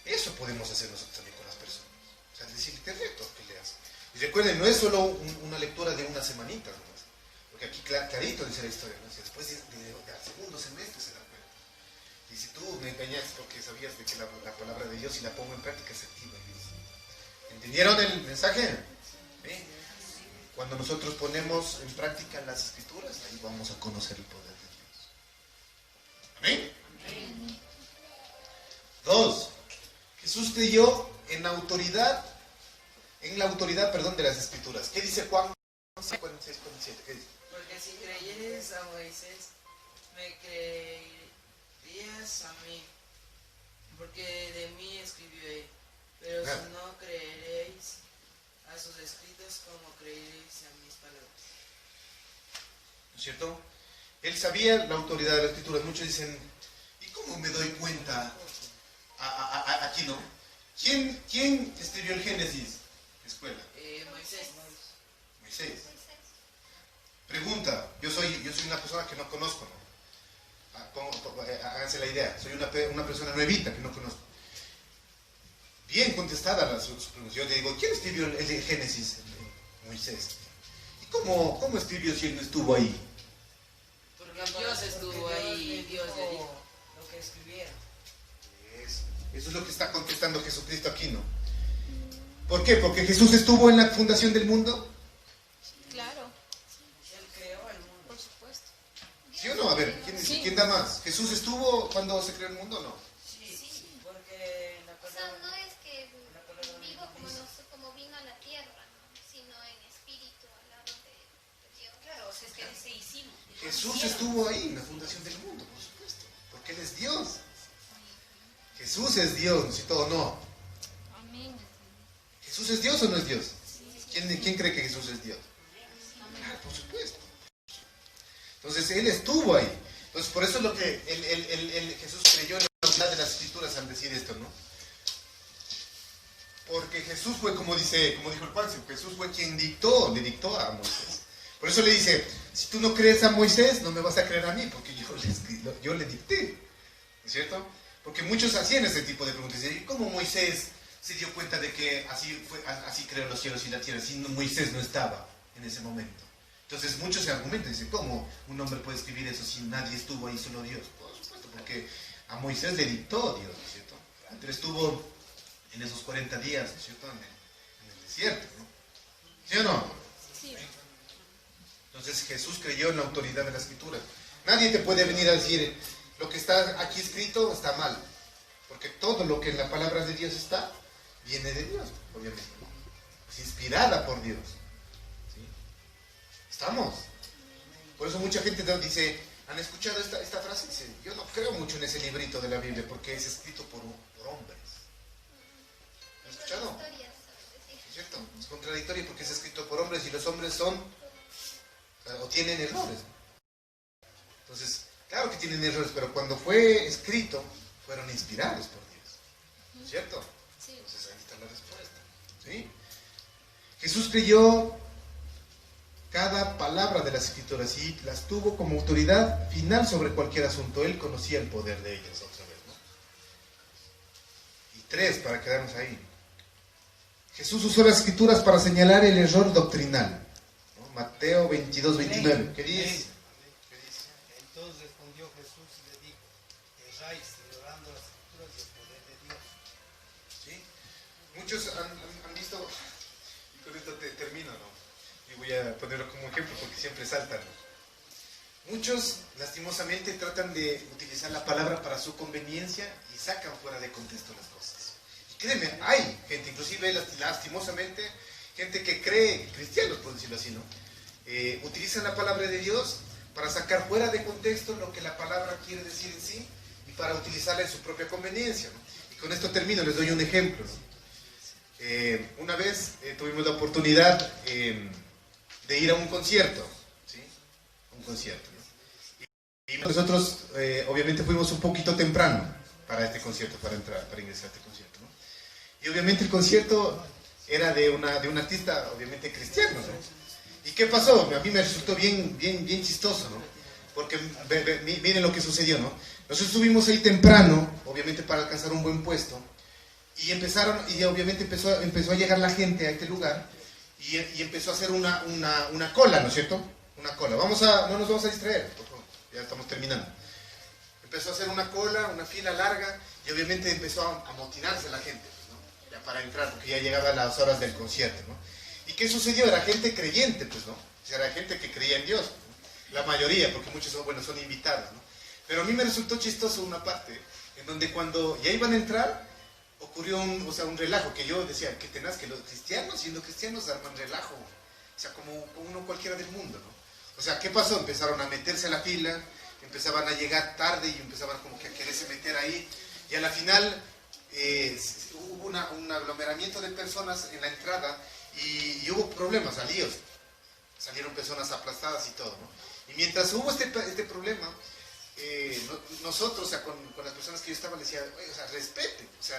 Eso podemos hacer nosotros también con las personas. O sea, decirle, te reto que leas. Y recuerden, no es solo una lectura de una semanita, ¿no? Porque aquí clarito dice la historia, ¿no? O sea, después al segundo semestre se da cuenta. Y si tú me engañaste porque sabías de que la palabra de Dios, si la pongo en práctica, se activa. ¿Entendieron el mensaje? ¿Sí? Cuando nosotros ponemos en práctica las escrituras, ahí vamos a conocer el poder de Dios. ¿Amén? Amén. 2. Jesús creyó en la autoridad de las escrituras. ¿Qué dice Juan 6:46-47? ¿Qué dice? Porque si creyeres a Moisés, me creerías a mí, porque de mí escribió él. Pero si no creeréis a sus escritos, ¿cómo creeréis a mis palabras? ¿No es cierto? Él sabía la autoridad de las escrituras. Muchos dicen, ¿y cómo me doy cuenta? Aquí no. ¿Quién escribió el Génesis? Escuela. Moisés. Pregunta, yo soy una persona que no conozco, ¿no? Háganse la idea, soy una persona nuevita que no conozco. Bien contestada su pregunta. Yo le digo, ¿quién escribió el Génesis? Moisés. ¿Y cómo escribió si él no estuvo ahí? Porque Dios estuvo ahí y Dios le dijo lo que escribiera. Eso es lo que está contestando Jesucristo aquí, ¿no? ¿Por qué? Porque Jesús estuvo en la fundación del mundo. Claro. Él creó el mundo. Por supuesto. ¿Sí o no? A ver, ¿quién da más? ¿Jesús estuvo cuando se creó el mundo o no? Sí, porque la O sea, palabra... no es que vivo como vino a la tierra, ¿no? Sino en espíritu al lado de Dios. Claro, o sea, es que dice hicimos. Jesús estuvo ahí en la fundación del mundo, por supuesto. Porque Él es Dios. Jesús es Dios, si todo no. Amén. ¿Jesús es Dios o no es Dios? ¿Quién cree que Jesús es Dios? Claro, por supuesto. Entonces, Él estuvo ahí. Entonces, por eso es lo que Jesús creyó en la autoridad de las Escrituras al decir esto, ¿no? Porque Jesús fue, como dijo el Juan, Jesús fue quien le dictó a Moisés. Por eso le dice, si tú no crees a Moisés, no me vas a creer a mí, porque yo le dicté. ¿No es cierto? Porque muchos hacían ese tipo de preguntas. ¿Y cómo Moisés se dio cuenta de que así creó los cielos y la tierra, si Moisés no estaba en ese momento? Entonces muchos se argumentan, dicen, ¿cómo un hombre puede escribir eso si nadie estuvo ahí, solo Dios? Por supuesto, porque a Moisés le dictó Dios, ¿no es cierto? Pero estuvo en esos 40 días, ¿no es cierto? En el desierto, ¿no? ¿Sí o no? Sí. Entonces Jesús creyó en la autoridad de la Escritura. Nadie te puede venir a decir, lo que está aquí escrito está mal. Porque todo lo que en la palabra de Dios está, viene de Dios, obviamente. Es inspirada por Dios. ¿Sí? ¿Estamos? Por eso mucha gente dice, ¿han escuchado esta frase? Dice, yo no creo mucho en ese librito de la Biblia porque es escrito por hombres. ¿Han escuchado? ¿Es cierto? Es contradictorio porque es escrito por hombres y los hombres son o tienen errores. Entonces, claro que tienen errores, pero cuando fue escrito, fueron inspirados por Dios. ¿No es cierto? Sí. Entonces ahí está la respuesta. ¿Sí? Jesús creyó cada palabra de las Escrituras y las tuvo como autoridad final sobre cualquier asunto. Él conocía el poder de ellas, otra vez, ¿no? Y 3, para quedarnos ahí. Jesús usó las Escrituras para señalar el error doctrinal. ¿No? Mateo 22-29. ¿Qué dice? Entonces respondió Jesús y le dijo, erráis ignorando las Escrituras y el poder de Dios. ¿Sí? Muchos han visto, y con esto termino, ¿no? Y voy a ponerlo como ejemplo porque siempre saltan, ¿no? Muchos, lastimosamente, tratan de utilizar la palabra para su conveniencia y sacan fuera de contexto las cosas. Y créeme, hay gente, inclusive lastimosamente, gente que cree, cristianos por decirlo así, ¿no? Utilizan la palabra de Dios para sacar fuera de contexto lo que la palabra quiere decir en sí y para utilizarla en su propia conveniencia, ¿no? Y con esto termino, les doy un ejemplo, ¿no? Una vez tuvimos la oportunidad de ir a un concierto, ¿sí? Un concierto, ¿no? Y nosotros obviamente fuimos un poquito temprano para este concierto, para ingresar a este concierto, ¿no? Y obviamente el concierto era de un artista obviamente cristiano, ¿no? ¿Y qué pasó? A mí me resultó bien chistoso, ¿no? Porque miren lo que sucedió, ¿no? Nosotros estuvimos ahí temprano, obviamente para alcanzar un buen puesto, y obviamente empezó a llegar la gente a este lugar, y empezó a hacer una cola, ¿no es cierto? Una cola. No nos vamos a distraer, por favor, ya estamos terminando. Empezó a hacer una cola, una fila larga, y obviamente empezó a amotinarse la gente, ¿no? Ya para entrar, porque ya llegaban las horas del concierto, ¿no? ¿Y qué sucedió? Era gente creyente, pues, ¿no? O sea, era gente que creía en Dios, ¿no? La mayoría, porque muchos son invitados, ¿no? Pero a mí me resultó chistoso una parte, en donde cuando ya iban a entrar, ocurrió un relajo, que yo decía, que tenaz, que los cristianos, siendo cristianos, arman relajo, o sea, como uno cualquiera del mundo, ¿no? O sea, ¿qué pasó? Empezaron a meterse a la fila, empezaban a llegar tarde y empezaban como que a quererse meter ahí, y a la final hubo un aglomeramiento de personas en la entrada y hubo problemas, salieron personas aplastadas y todo, ¿no? Y mientras hubo este problema, nosotros, o sea, con las personas que yo estaba, les decía, oye,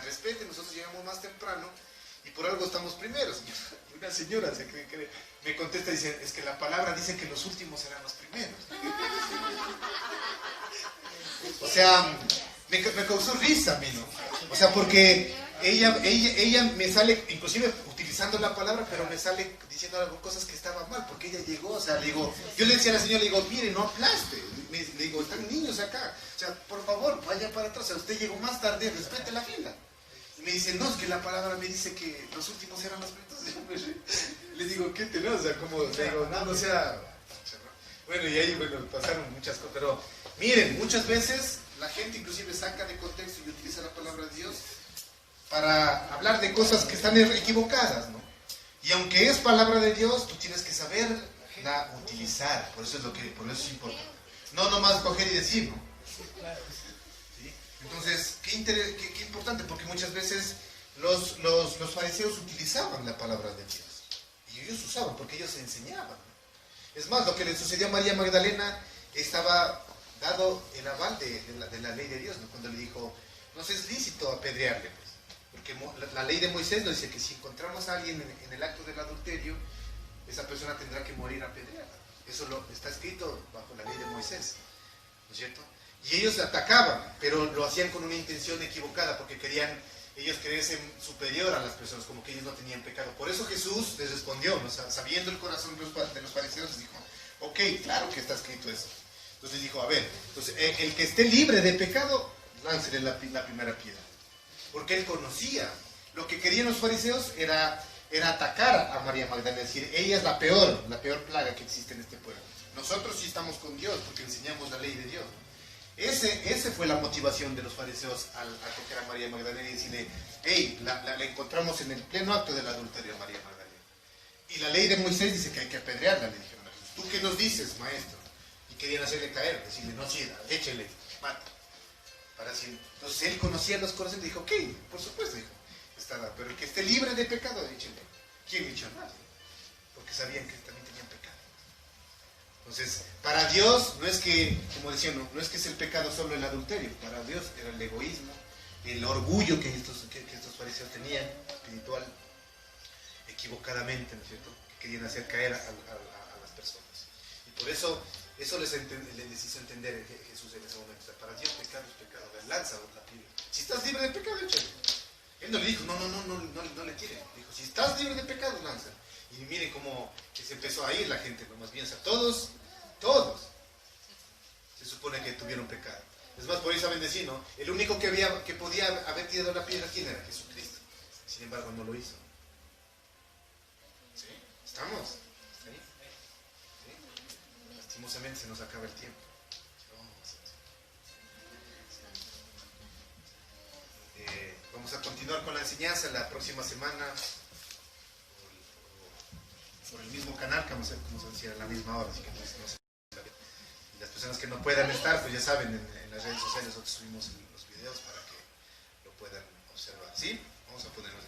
respeten, nosotros llegamos más temprano y por algo estamos primeros. Y una señora me contesta y dice, es que la palabra dice que los últimos serán los primeros. O sea, me causó risa a mí, ¿no? O sea, porque ella me sale, inclusive utilizando la palabra, pero me sale diciendo algo, cosas que estaban mal, porque ella llegó, o sea, yo le decía a la señora, le digo, mire, no aplaste, le digo, están niños acá, o sea, por favor, vaya para atrás, o sea, usted llegó más tarde, respete la fila. Y me dice, no, es que la palabra me dice que los últimos eran los primeros. Le digo, ¿qué tenés? O sea, como, le digo, no sea... Bueno, y ahí, pasaron muchas cosas, pero miren, muchas veces la gente inclusive saca de contexto y utiliza la palabra de Dios para hablar de cosas que están equivocadas, ¿no? Y aunque es palabra de Dios, tú tienes que saberla utilizar, por eso es importante. No nomás coger y decir, ¿no? ¿Sí? Entonces, qué importante, porque muchas veces los fariseos utilizaban la palabra de Dios. Y ellos usaban, porque ellos enseñaban, ¿no? Es más, lo que le sucedió a María Magdalena estaba dado el aval de la ley de Dios, ¿no? Cuando le dijo, no es lícito apedrearle, pues. Porque la ley de Moisés nos dice que si encontramos a alguien en el acto del adulterio, esa persona tendrá que morir apedreada. Eso está escrito bajo la ley de Moisés, ¿no es cierto? Y ellos atacaban, pero lo hacían con una intención equivocada, porque ellos creerse superior a las personas, como que ellos no tenían pecado. Por eso Jesús les respondió, ¿no? Sabiendo el corazón de los fariseos, les dijo, ok, claro que está escrito eso. Entonces dijo, a ver, el que esté libre de pecado, láncele la primera piedra. Porque él conocía. Lo que querían los fariseos era atacar a María Magdalena, es decir, ella es la peor plaga que existe en este pueblo. Nosotros sí estamos con Dios, porque enseñamos la ley de Dios. Ese fue la motivación de los fariseos al atacar a María Magdalena y decirle, hey, la encontramos en el pleno acto del adulterio a María Magdalena. Y la ley de Moisés dice que hay que apedrearla, le dijeron a Jesús. ¿Tú qué nos dices, maestro? Y querían hacerle caer, decirle, no, sí, échele, mata. Entonces él conocía los corazones y dijo, ok, por supuesto, dijo, pero el que esté libre de pecado, échele. ¿Quién echó? Nadie? Porque sabían que también tenían pecado. Entonces, para Dios no es que, como decían, no es que es el pecado solo el adulterio, para Dios era el egoísmo, el orgullo que estos fariseos tenían, espiritual, equivocadamente, ¿no es cierto? Que querían hacer caer a las personas. Y por eso les hizo entender Jesús en ese momento. O sea, para Dios pecado es pecado. Lanza la piedra. Si estás libre de pecado, échale. Él no le dijo, no le tire. Dijo, si estás libre de pecado, lanza. Y miren cómo que se empezó a ir la gente, ¿no? Más bien, o sea, todos se supone que tuvieron pecado. Es más, por eso saben decir, ¿no? El único que podía haber tirado la piedra, ¿quién era? Jesucristo. Sin embargo, no lo hizo. ¿Sí? ¿Estamos? ¿Sí? ¿Sí? Lastimosamente se nos acaba el tiempo. Vamos a continuar con la enseñanza la próxima semana por el mismo canal que vamos a decir a la misma hora, así que no sé. personas que no puedan estar, pues ya saben, en las redes sociales nosotros subimos los videos para que lo puedan observar. ¿Sí? Vamos a ponernos